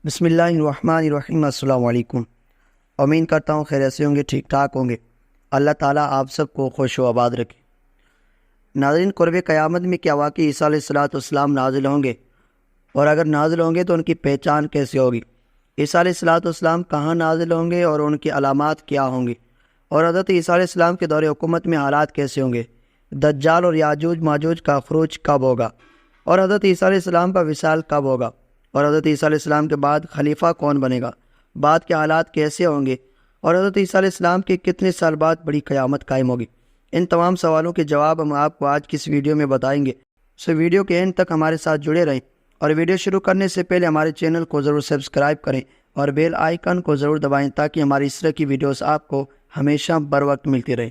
بسم اللہ الرحمن الرحیم۔ السلام علیکم۔ امید کرتا ہوں خیریت سے ہوں گے، ٹھیک ٹھاک ہوں گے۔ اللہ تعالیٰ آپ سب کو خوش و آباد رکھے۔ ناظرین، قرب قیامت میں کیا واقعی عیسیٰ علیہ السلام نازل ہوں گے؟ اور اگر نازل ہوں گے تو ان کی پہچان کیسے ہوگی؟ عیسیٰ علیہ السلام کہاں نازل ہوں گے اور ان کی علامات کیا ہوں گی؟ اور حضرت عیسیٰ علیہ السلام کے دور حکومت میں حالات کیسے ہوں گے؟ دجال اور یاجوج ماجوج کا خروج کب ہوگا؟ اور حضرت عیسیٰ علیہ السلام کا وصال کب ہوگا؟ اور حضرت عیسیٰ علیہ السلام کے بعد خلیفہ کون بنے گا؟ بعد کے حالات کیسے ہوں گے؟ اور حضرت عیسیٰ علیہ السلام کے کتنے سال بعد بڑی قیامت قائم ہوگی؟ ان تمام سوالوں کے جواب ہم آپ کو آج کی اس ویڈیو میں بتائیں گے، سو ویڈیو کے اینڈ تک ہمارے ساتھ جڑے رہیں۔ اور ویڈیو شروع کرنے سے پہلے ہمارے چینل کو ضرور سبسکرائب کریں اور بیل آئیکن کو ضرور دبائیں تاکہ ہماری اس طرح کی ویڈیوز آپ کو ہمیشہ بر وقت ملتی رہے۔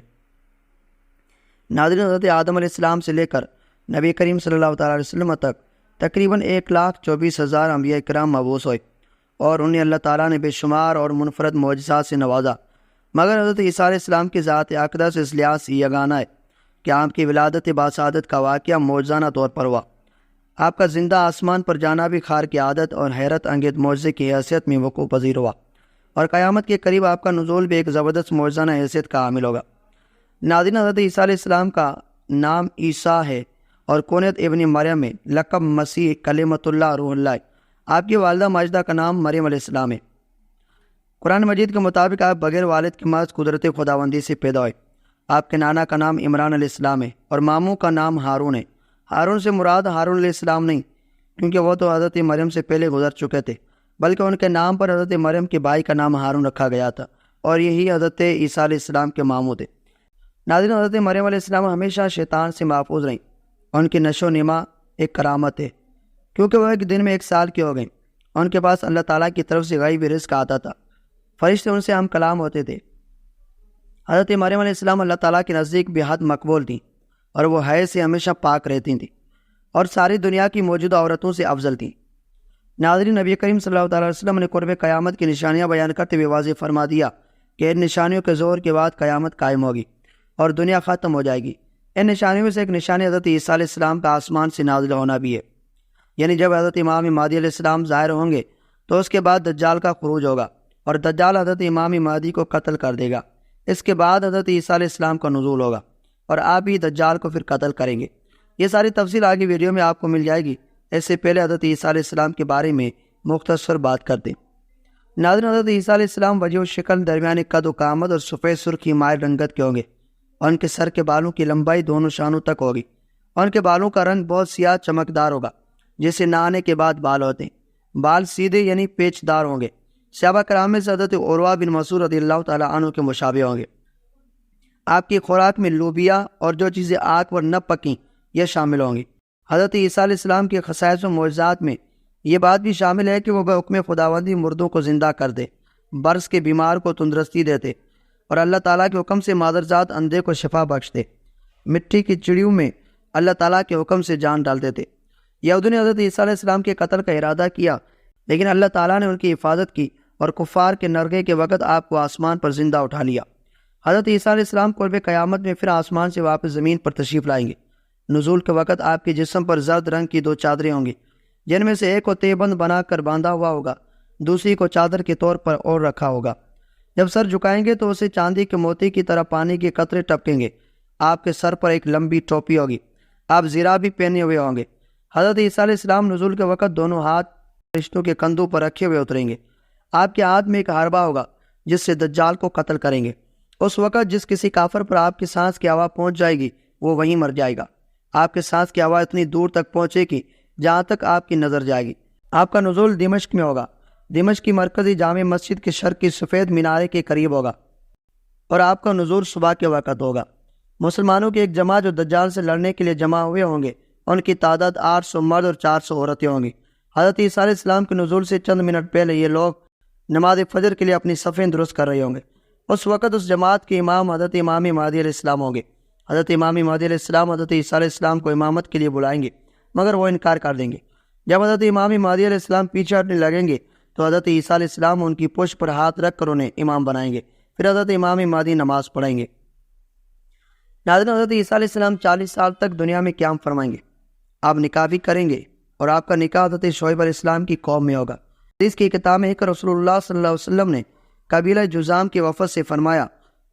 ناظرین، حضرت آدم علیہ السلام سے لے کر نبی کریم صلی اللہ تعالیٰ علیہ وسلم تک تقریباً 1,24,000 انبیاء کرام مبعوث ہوئے اور انہیں اللہ تعالیٰ نے بے شمار اور منفرد معجزات سے نوازا، مگر حضرت عیسیٰ علیہ السلام کی ذات اقدس اس لحاظ سے یگانہ ہے کہ آپ کی ولادت باسعادت کا واقعہ معجزانہ طور پر ہوا۔ آپ کا زندہ آسمان پر جانا بھی خار کی عادت اور حیرت انگیز معجزے کی حیثیت میں وقوع پذیر ہوا، اور قیامت کے قریب آپ کا نزول بھی ایک زبردست معجزانہ حیثیت کا حامل ہوگا۔ ناظرین، حضرت عیسیٰ علیہ السلام کا نام عیسیٰ ہے اور کونیت ابن مریم میں لقب مسیح کلمۃ اللہ روح اللہ ہے۔ آپ کی والدہ ماجدہ کا نام مریم علیہ السلام ہے۔ قرآن مجید کے مطابق آپ بغیر والد کے محض قدرت خداوندی سے پیدا ہوئے۔ آپ کے نانا کا نام عمران علیہ السلام ہے اور ماموں کا نام ہارون ہے۔ ہارون سے مراد ہارون علیہ السلام نہیں، کیونکہ وہ تو حضرت مریم سے پہلے گزر چکے تھے، بلکہ ان کے نام پر حضرت مریم کے بھائی کا نام ہارون رکھا گیا تھا، اور یہی حضرت عیسیٰ علیہ السلام کے ماموں تھے۔ ناظرین، حضرت مریم علیہ السلام ہمیشہ شیطان سے محفوظ رہیں۔ ان کی نشو و نما ایک کرامت ہے، کیونکہ وہ ایک دن میں 1 سال کی ہو گئیں۔ ان کے پاس اللہ تعالیٰ کی طرف سے غیبی رزق آتا تھا، فرشتے ان سے ہم کلام ہوتے تھے۔ حضرت مریم علیہ السلام اللہ تعالیٰ کے نزدیک بے حد مقبول تھیں، اور وہ حیض سے ہمیشہ پاک رہتی تھیں اور ساری دنیا کی موجودہ عورتوں سے افضل تھیں۔ ناظرین، نبی کریم صلی اللہ علیہ وسلم نے قرب قیامت کی نشانیاں بیان کرتے ہوئے واضح فرما دیا کہ ان نشانیوں کے ظہور کے بعد قیامت قائم ہوگی اور دنیا ختم ہو جائے گی۔ ان نشانیوں میں سے ایک نشانی حضرت عیسیٰ علیہ السلام کا آسمان سے نازل ہونا بھی ہے، یعنی جب حضرت امام مہدی علیہ السلام ظاہر ہوں گے تو اس کے بعد دجال کا خروج ہوگا، اور دجال حضرت امام مہدی کو قتل کر دے گا۔ اس کے بعد حضرت عیسیٰ علیہ السلام کا نزول ہوگا اور آپ ہی دجال کو پھر قتل کریں گے۔ یہ ساری تفصیل آگے ویڈیو میں آپ کو مل جائے گی۔ اس سے پہلے حضرت عیسیٰ علیہ السلام کے بارے میں مختصر بات کرتے ہیں۔ ناظرین، حضرت عیسیٰ علیہ السلام وجہ و شکل، درمیانی قد و قامت اور سفید سرخی مائل رنگت کے ہوں گے، اور ان کے سر کے بالوں کی لمبائی دونوں شانوں تک ہوگی، اور ان کے بالوں کا رنگ بہت سیاہ چمکدار ہوگا، جیسے نہانے کے بعد بال ہوتے ہیں۔ بال سیدھے یعنی پیچ دار ہوں گے۔ صحابہ کرام میں سے حضرت عروہ بن مسعود رضی اللہ تعالیٰ عنہ کے مشابہ ہوں گے۔ آپ کی خوراک میں لوبیا اور جو چیزیں آگ پر نہ پکیں یہ شامل ہوں گی۔ حضرت عیسیٰ علیہ السلام کے خصائص و معجزات میں یہ بات بھی شامل ہے کہ وہ بحکم خداوندی مردوں کو زندہ کر دے، برس کے بیمار کو تندرستی دیتے، اور اللہ تعالیٰ کے حکم سے مادرزاد اندھے کو شفا بخشتے، مٹی کی چڑیوں میں اللہ تعالیٰ کے حکم سے جان ڈالتے تھے۔ یہودیوں نے حضرت عیسیٰ علیہ السلام کے قتل کا ارادہ کیا، لیکن اللہ تعالیٰ نے ان کی حفاظت کی اور کفار کے نرغے کے وقت آپ کو آسمان پر زندہ اٹھا لیا۔ حضرت عیسیٰ علیہ السلام قرب قیامت میں پھر آسمان سے واپس زمین پر تشریف لائیں گے۔ نزول کے وقت آپ کے جسم پر زرد رنگ کی 2 چادریں ہوں گی، جن میں سے ایک کو تہبند بنا کر باندھا ہوا ہوگا، دوسری کو چادر کے طور پر اور رکھا ہوگا۔ جب سر جھکائیں گے تو اسے چاندی کے موتی کی طرح پانی کے قطرے ٹپکیں گے۔ آپ کے سر پر ایک لمبی ٹوپی ہوگی، آپ زرہ بھی پہنے ہوئے ہوں گے۔ حضرت عیسیٰ علیہ السلام نزول کے وقت دونوں ہاتھ فرشتوں کے کندھوں پر رکھے ہوئے اتریں گے۔ آپ کے ہاتھ میں ایک حربہ ہوگا جس سے دجال کو قتل کریں گے۔ اس وقت جس کسی کافر پر آپ کی سانس کی ہوا پہنچ جائے گی وہ وہیں مر جائے گا۔ آپ کے سانس کی ہوا اتنی دور تک پہنچے گی جہاں تک آپ کی نظر جائے گی۔ آپ کا نزول دمشق میں ہوگا۔ دمشق کی مرکزی جامع مسجد کے شرقی سفید مینارے کے قریب ہوگا، اور آپ کا نزول صبح کے وقت ہوگا۔ مسلمانوں کی ایک جماعت جو دجال سے لڑنے کے لیے جمع ہوئے ہوں گے، ان کی تعداد 800 مرد اور 400 عورتیں ہوں گی۔ حضرت عیسیٰ علیہ السلام کے نزول سے چند منٹ پہلے یہ لوگ نماز فجر کے لیے اپنی صفیں درست کر رہے ہوں گے۔ اس وقت اس جماعت کے امام حضرت امام مہدی علیہ السلام ہوں گے۔ حضرت امام مہدی علیہ السلام حضرت عیسیٰ علیہ السلام کو امامت کے لیے بلائیں گے، مگر وہ انکار کر دیں گے۔ جب حضرت امام مہدی علیہ السلام پیچھے ہٹنے لگیں گے تو حضرت عیسیٰ علیہ السلام ان کی پشت پر ہاتھ رکھ کر انہیں امام بنائیں گے، پھر حضرت امام مہدی نماز پڑھائیں گے۔ ناظرین، حضرت عیسیٰ علیہ السلام 40 سال تک دنیا میں قیام فرمائیں گے۔ آپ نکاح بھی کریں گے، اور آپ کا نکاح حضرت شعیب علیہ السلام کی قوم میں ہوگا۔ حدیث کی کتاب میں کہ رسول اللہ صلی اللہ علیہ وسلم نے قبیلہ جذام کے وفد سے فرمایا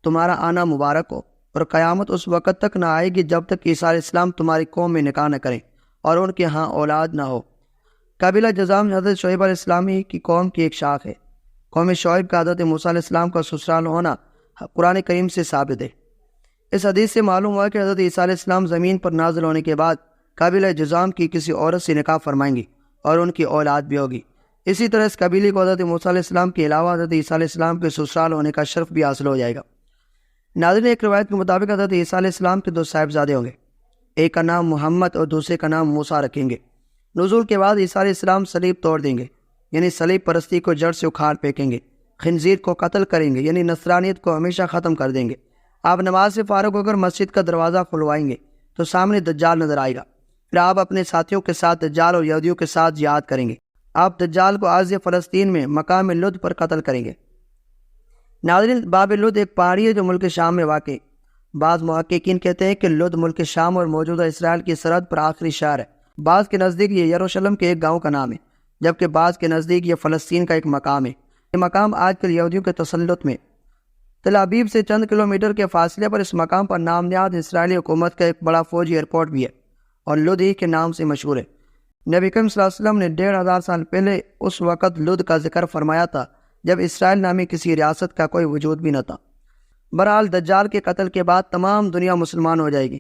تمہارا آنا مبارک ہو، اور قیامت اس وقت تک نہ آئے گی جب تک عیسیٰ علیہ السلام تمہاری قوم میں نکاح نہ کریں اور ان کے ہاں اولاد نہ ہو۔ قبیلہ جذام حضرت شعیب علیہ السلام کی قوم کی ایک شاخ ہے۔ قوم شعیب کا حضرت موسیٰ علیہ السلام کا سسرال ہونا قرآن کریم سے ثابت ہے۔ اس حدیث سے معلوم ہوا کہ حضرت عیسیٰ علیہ السلام زمین پر نازل ہونے کے بعد قبیلہ جذام کی کسی عورت سے نکاح فرمائیں گی اور ان کی اولاد بھی ہوگی۔ اسی طرح اس قبیلے کو حضرت موسیٰ علیہ السلام کے علاوہ حضرت عیسیٰ علیہ السلام کے سسرال ہونے کا شرف بھی حاصل ہو جائے گا۔ ناظرین، ایک روایت کے مطابق حضرت عیسیٰ علیہ السلام کے 2 صاحبزادے ہوں گے، ایک کا نام محمد اور دوسرے کا نام موسیٰ رکھیں گے۔ نزول کے بعد عیسیٰ علیہ السلام صلیب توڑ دیں گے، یعنی صلیب پرستی کو جڑ سے اکھاڑ پھینکیں گے، خنزیر کو قتل کریں گے، یعنی نصرانیت کو ہمیشہ ختم کر دیں گے۔ آپ نماز سے فارغ ہو کر مسجد کا دروازہ کھلوائیں گے تو سامنے دجال نظر آئے گا۔ پھر آپ اپنے ساتھیوں کے ساتھ دجال اور یہودیوں کے ساتھ جہاد کریں گے۔ آپ دجال کو آرض فلسطین میں مقام لد پر قتل کریں گے۔ ناظرین، باب لد ایک پہاڑی ہے جو ملک شام میں واقع ہے۔ بعض محققین کہتے ہیں کہ لد ملک شام اور موجودہ اسرائیل کی سرحد پر آخری شہر ہے۔ بعض کے نزدیک یہ یروشلم کے ایک گاؤں کا نام ہے، جبکہ بعض کے نزدیک یہ فلسطین کا ایک مقام ہے۔ یہ مقام آج کل یہودیوں کے تسلط میں تل ابیب سے چند کلومیٹر کے فاصلے پر اس مقام پر نام نہاد اسرائیلی حکومت کا ایک بڑا فوجی ایئرپورٹ بھی ہے اور لد ہی کے نام سے مشہور ہے۔ نبی کریم صلی اللہ علیہ وسلم نے 1500 سال پہلے اس وقت لد کا ذکر فرمایا تھا جب اسرائیل نامی کسی ریاست کا کوئی وجود بھی نہ تھا۔ بہرحال دجال کے قتل کے بعد تمام دنیا مسلمان ہو جائے گی۔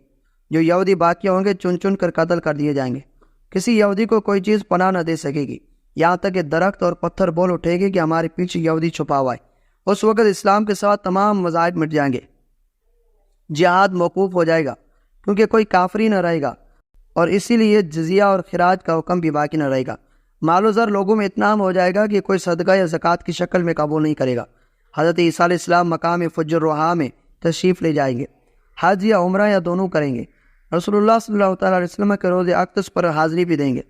جو یہودی باقی ہوں گے چن چن کر قتل کر دیے جائیں گے۔ کسی یہودی کو کوئی چیز پناہ نہ دے سکے گی، یہاں تک کہ درخت اور پتھر بول اٹھے گی کہ ہمارے پیچھے یہودی چھپا ہوا ہے۔ اس وقت اسلام کے ساتھ تمام مذاہب مٹ جائیں گے، جہاد موقوف ہو جائے گا کیونکہ کوئی کافری نہ رہے گا، اور اسی لیے جزیہ اور خراج کا حکم بھی باقی نہ رہے گا۔ مال و زر لوگوں میں اتنا عام ہو جائے گا کہ کوئی صدقہ یا زکوٰۃ کی شکل میں قبول نہیں کرے گا۔ حضرت عیسیٰ علیہ السلام مقام فجر الروحا میں تشریف لے جائیں گے، حج یا عمرہ یا دونوں کریں گے۔ رسول اللہ صلی اللہ تعالیٰ علیہ وسلم کے روز اقدس پر حاضری بھی دیں گے۔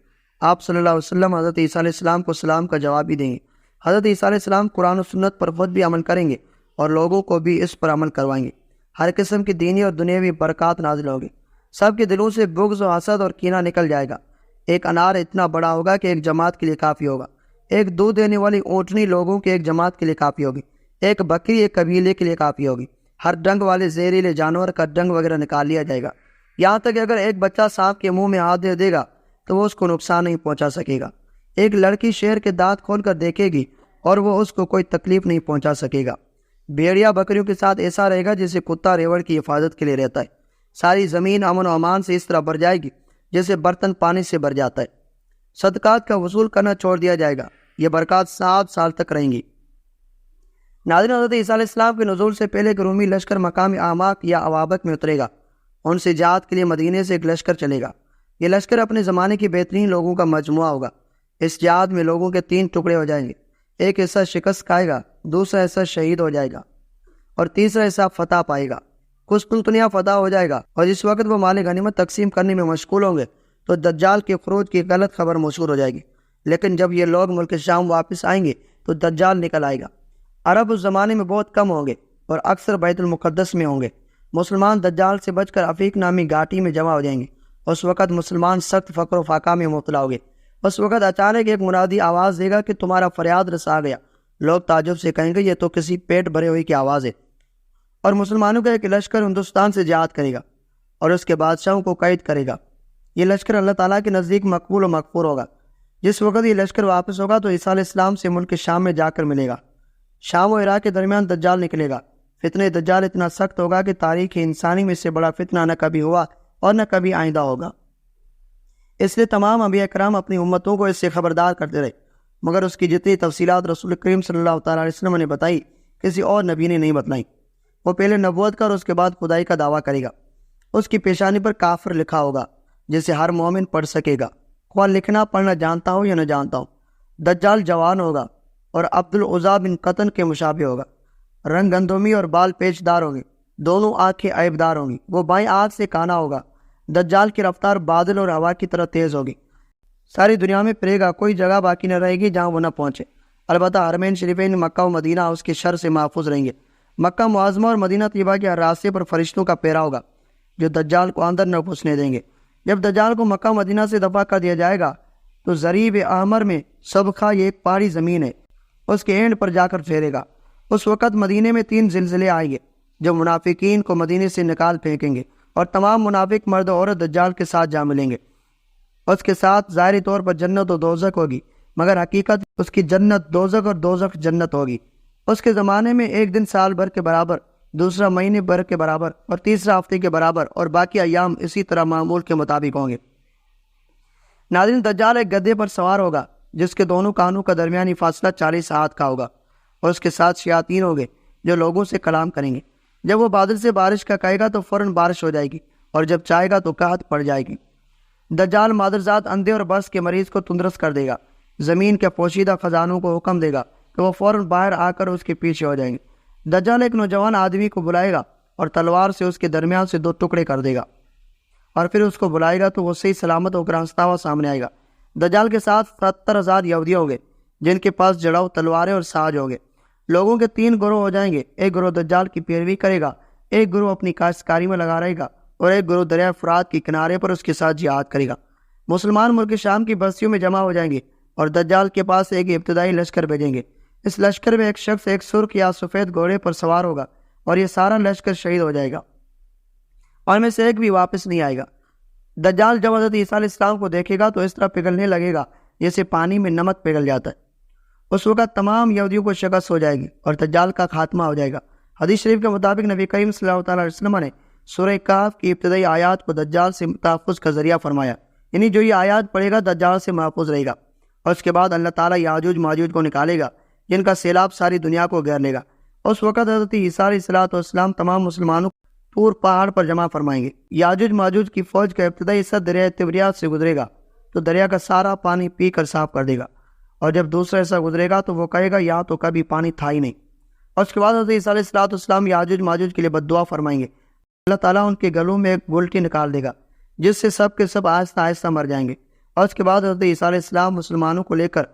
آپ صلی اللہ علیہ وسلم حضرت عیسیٰ علیہ السلام کو سلام کا جواب بھی دیں گے۔ حضرت عیسیٰ علیہ السلام قرآن و سنت پر خود بھی عمل کریں گے اور لوگوں کو بھی اس پر عمل کروائیں گے۔ ہر قسم کی دینی اور دنیاوی برکات نازل ہوگی۔ سب کے دلوں سے بغض و حسد اور کینہ نکل جائے گا۔ ایک انار اتنا بڑا ہوگا کہ ایک جماعت کے لیے کافی ہوگا۔ ایک دودھ دینے والی اونٹنی لوگوں کے ایک جماعت کے لیے کافی ہوگی۔ ایک بکری ایک قبیلے کے لیے کافی ہوگی۔ ہر ڈنگ والے زہریلے جانور کا ڈنگ وغیرہ نکال لیا جائے گا، یہاں تک کہ اگر ایک بچہ سانپ کے منہ میں ہاتھ دے دے گا تو وہ اس کو نقصان نہیں پہنچا سکے گا۔ ایک لڑکی شیر کے دانت کھول کر دیکھے گی اور وہ اس کو کوئی تکلیف نہیں پہنچا سکے گا۔ بھیڑیا بکریوں کے ساتھ ایسا رہے گا جیسے کتا ریوڑ کی حفاظت کے لیے رہتا ہے۔ ساری زمین امن و امان سے اس طرح بھر جائے گی جیسے برتن پانی سے بھر جاتا ہے۔ صدقات کا وصول کرنا چھوڑ دیا جائے گا۔ یہ برکات 7 سال تک رہیں گی۔ ناظرین، حضرت عیسیٰ علیہ السلام کے نزول سے پہلے ایک رومی لشکر مقام آماک یا اوابک میں اترے گا۔ ان سے جہاد کے لیے مدینے سے ایک لشکر چلے گا۔ یہ لشکر اپنے زمانے کے بہترین لوگوں کا مجموعہ ہوگا۔ اس جہاد میں لوگوں کے 3 ٹکڑے ہو جائیں گے۔ ایک حصہ شکست کھائے گا، دوسرا حصہ شہید ہو جائے گا اور تیسرا حصہ فتح پائے گا۔ قسطنطنیہ فتح ہو جائے گا اور جس وقت وہ مال غنیمت تقسیم کرنے میں مشغول ہوں گے تو دجال کے خروج کی غلط خبر مشہور ہو جائے گی۔ لیکن جب یہ لوگ ملک شام واپس آئیں گے تو دجال نکل آئے گا۔ عرب اس زمانے میں بہت کم ہوں گے اور اکثر بیت المقدس میں ہوں گے۔ مسلمان دجال سے بچ کر عفیق نامی گھاٹی میں جمع ہو جائیں گے۔ اس وقت مسلمان سخت فقر و فاقہ میں مبتلا ہو گے۔ اس وقت اچانک ایک منادی آواز دے گا کہ تمہارا فریاد رسا گیا۔ لوگ تعجب سے کہیں گے یہ تو کسی پیٹ بھرے ہوئی کی آواز ہے، اور مسلمانوں کا ایک لشکر ہندوستان سے جہاد کرے گا اور اس کے بادشاہوں کو قید کرے گا۔ یہ لشکر اللہ تعالیٰ کے نزدیک مقبول و مغفور ہوگا۔ جس وقت یہ لشکر واپس ہوگا تو عیسیٰ علیہ السلام سے ملک شام میں جا کر ملے گا۔ شام و عراق کے درمیان دجال نکلے گا۔ فتنہ دجال اتنا سخت ہوگا کہ تاریخ انسانی میں سے بڑا فتنہ نہ کبھی ہوا اور نہ کبھی آئندہ ہوگا۔ اس لیے تمام انبیاء کرام اپنی امتوں کو اس سے خبردار کرتے رہے، مگر اس کی جتنی تفصیلات رسول کریم صلی اللہ تعالیٰ علیہ وسلم نے بتائی کسی اور نبی نے نہیں بتلائیں۔ وہ پہلے نبوت کا اور اس کے بعد خدائی کا دعویٰ کرے گا۔ اس کی پیشانی پر کافر لکھا ہوگا جسے ہر مومن پڑھ سکے گا، خواہ لکھنا پڑھنا جانتا ہو یا نہ جانتا ہو۔ دجال جوان ہوگا اور عبدالعزیٰ بن قطن کے مشابہ ہوگا۔ رنگ گندمی اور بال پیچ دار ہوں گے، دونوں آنکھیں عیب دار ہوں گی۔ وہ بائیں آنکھ سے کانا ہوگا۔ دجال کی رفتار بادل اور ہوا کی طرح تیز ہوگی۔ ساری دنیا میں پھرے گا، کوئی جگہ باقی نہ رہے گی جہاں وہ نہ پہنچے۔ البتہ حرمین شریفین مکہ و مدینہ اس کے شر سے محفوظ رہیں گے۔ مکہ معظمہ اور مدینہ طیبہ کے ہر راستے پر فرشتوں کا پیرا ہوگا جو دجال کو اندر نہ گھسنے دیں گے۔ جب دجال کو مکہ و مدینہ سے دفع کر دیا جائے گا تو ضریب احمر میں سبخہ، یہ ایک پہاڑی زمین ہے، اس کے اینڈ پر جا کر ٹھہرے گا۔ اس وقت مدینے میں 3 زلزلے آئیں گے جو منافقین کو مدینے سے نکال پھینکیں گے، اور تمام منافق مرد و عورت دجال کے ساتھ جا ملیں گے۔ اس کے ساتھ ظاہری طور پر جنت و دوزخ ہوگی، مگر حقیقت اس کی جنت دوزخ اور دوزخ جنت ہوگی۔ اس کے زمانے میں ایک دن سال بھر کے برابر، دوسرا مہینے بھر کے برابر، اور تیسرا ہفتے کے برابر، اور باقی ایام اسی طرح معمول کے مطابق ہوں گے۔ ناظرین، دجال ایک گدھے پر سوار ہوگا جس کے دونوں کانوں کا درمیانی فاصلہ 40 ہاتھ کا ہوگا، اور اس کے ساتھ شیاطین ہوں گے جو لوگوں سے کلام کریں گے۔ جب وہ بادل سے بارش کا کہے گا تو فوراً بارش ہو جائے گی، اور جب چاہے گا تو قحط پڑ جائے گی۔ دجال مادرزاد اندھے اور برس کے مریض کو تندرست کر دے گا، زمین کے پوشیدہ خزانوں کو حکم دے گا کہ وہ فوراً باہر آ کر اس کے پیچھے ہو جائیں گے۔ دجال ایک نوجوان آدمی کو بلائے گا اور تلوار سے اس کے درمیان سے 2 ٹکڑے کر دے گا، اور پھر اس کو بلائے گا تو وہ صحیح سلامت ہو کر ہنستا ہوا سامنے آئے گا۔ دجال کے ساتھ 70,000 یہودی ہوں گے جن کے پاس جڑاؤ تلواریں اور ساز ہوں گے۔ لوگوں کے 3 گروہ ہو جائیں گے، ایک گروہ دجال کی پیروی کرے گا، ایک گروہ اپنی کاشتکاری میں لگا رہے گا، اور ایک گروہ دریائے فرات کے کنارے پر اس کے ساتھ جہاد کرے گا۔ مسلمان ملک شام کی بستیوں میں جمع ہو جائیں گے اور دجال کے پاس ایک ابتدائی لشکر بھیجیں گے۔ اس لشکر میں ایک شخص ایک سرخ یا سفید گھوڑے پر سوار ہوگا، اور یہ سارا لشکر شہید ہو جائے گا، اور میں سے ایک بھی واپس نہیں آئے گا۔ دجال جب حضرت عیسیٰ علیہ السلام کو دیکھے گا تو اس طرح پگھلنے لگے گا جیسے پانی میں نمک پگھل جاتا ہے۔ اس وقت تمام یہودیوں کو شکست ہو جائے گی اور دجال کا خاتمہ ہو جائے گا۔ حدیث شریف کے مطابق نبی کریم صلی اللہ علیہ وسلم نے سورہ کہف کی ابتدائی آیات کو دجال سے تحفظ کا ذریعہ فرمایا، یعنی جو یہ آیات پڑھے گا دجال سے محفوظ رہے گا۔ اور اس کے بعد اللہ تعالیٰ یاجوج ماجوج کو نکالے گا جن کا سیلاب ساری دنیا کو گھیر لے گا۔ اس وقت حضرت عیسیٰ علیہ السلام تمام مسلمانوں کو طور پہاڑ پر جمع فرمائیں گے۔ یاجوج ماجوج کی فوج کا ابتدائی حصہ دریائے تبریات سے گزرے گا تو دریا کا سارا پانی پی کر صاف کر دے گا، اور جب دوسرا حصہ گزرے گا تو وہ کہے گا یہاں تو کبھی پانی تھا ہی نہیں۔ اور اس کے بعد حضرت عیسیٰ علیہ السلام یاجوج ماجوج کے لیے بد دعا فرمائیں گے۔ اللہ تعالیٰ ان کے گلوں میں ایک گلٹی نکال دے گا جس سے سب کے سب آہستہ آہستہ مر جائیں گے۔ اور اس کے بعد حضرت عیسیٰ علیہ السلام مسلمانوں کو لے کر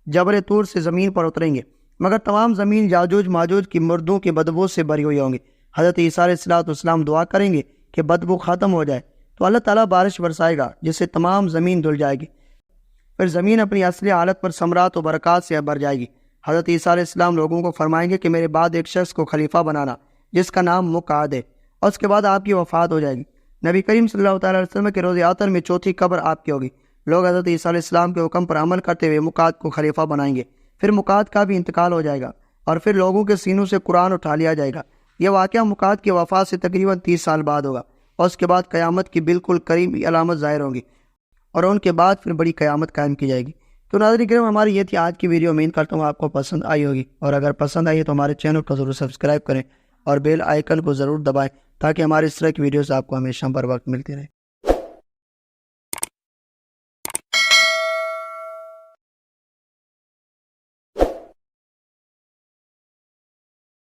جبل طور سے زمین پر اتریں گے، مگر تمام زمین یاجوج ماجوج کی مردوں کی بدبو سے بھری ہوئی ہوں گی۔ حضرت عیسیٰ علیہ السلام دعا کریں گے کہ بدبو ختم ہو جائے تو اللہ تعالیٰ بارش برسائے گا جس سے تمام زمین دھل جائے گی، پھر زمین اپنی اصلی حالت پر ثمرات و برکات سے بھر جائے گی۔ حضرت عیسیٰ علیہ السلام لوگوں کو فرمائیں گے کہ میرے بعد ایک شخص کو خلیفہ بنانا جس کا نام مقعد ہے، اور اس کے بعد آپ کی وفات ہو جائے گی۔ نبی کریم صلی اللہ علیہ وسلم کے روز آخر میں 4تھی قبر آپ کی ہوگی۔ لوگ حضرت عیسیٰ علیہ السلام کے حکم پر عمل کرتے ہوئے مقعد کو خلیفہ بنائیں گے، پھر مقعد کا بھی انتقال ہو جائے گا، اور پھر لوگوں کے سینوں سے قرآن اٹھا لیا جائے گا۔ یہ واقعہ مقعد کی وفات سے تقریباً 30 سال بعد ہوگا، اور اس کے بعد قیامت کی بالکل قریبی علامت ظاہر ہوگی، اور ان کے بعد پھر بڑی قیامت قائم کی جائے گی۔ تو ناظرین کرام، ہماری یہ تھی آج کی ویڈیو۔ امید کرتا ہوں آپ کو پسند آئی ہوگی، اور اگر پسند آئی ہے تو ہمارے چینل کو ضرور سبسکرائب کریں اور بیل آئیکن کو ضرور دبائیں تاکہ ہمارے اس طرح کی ویڈیوز آپ کو ہمیشہ بر وقت ملتی رہے۔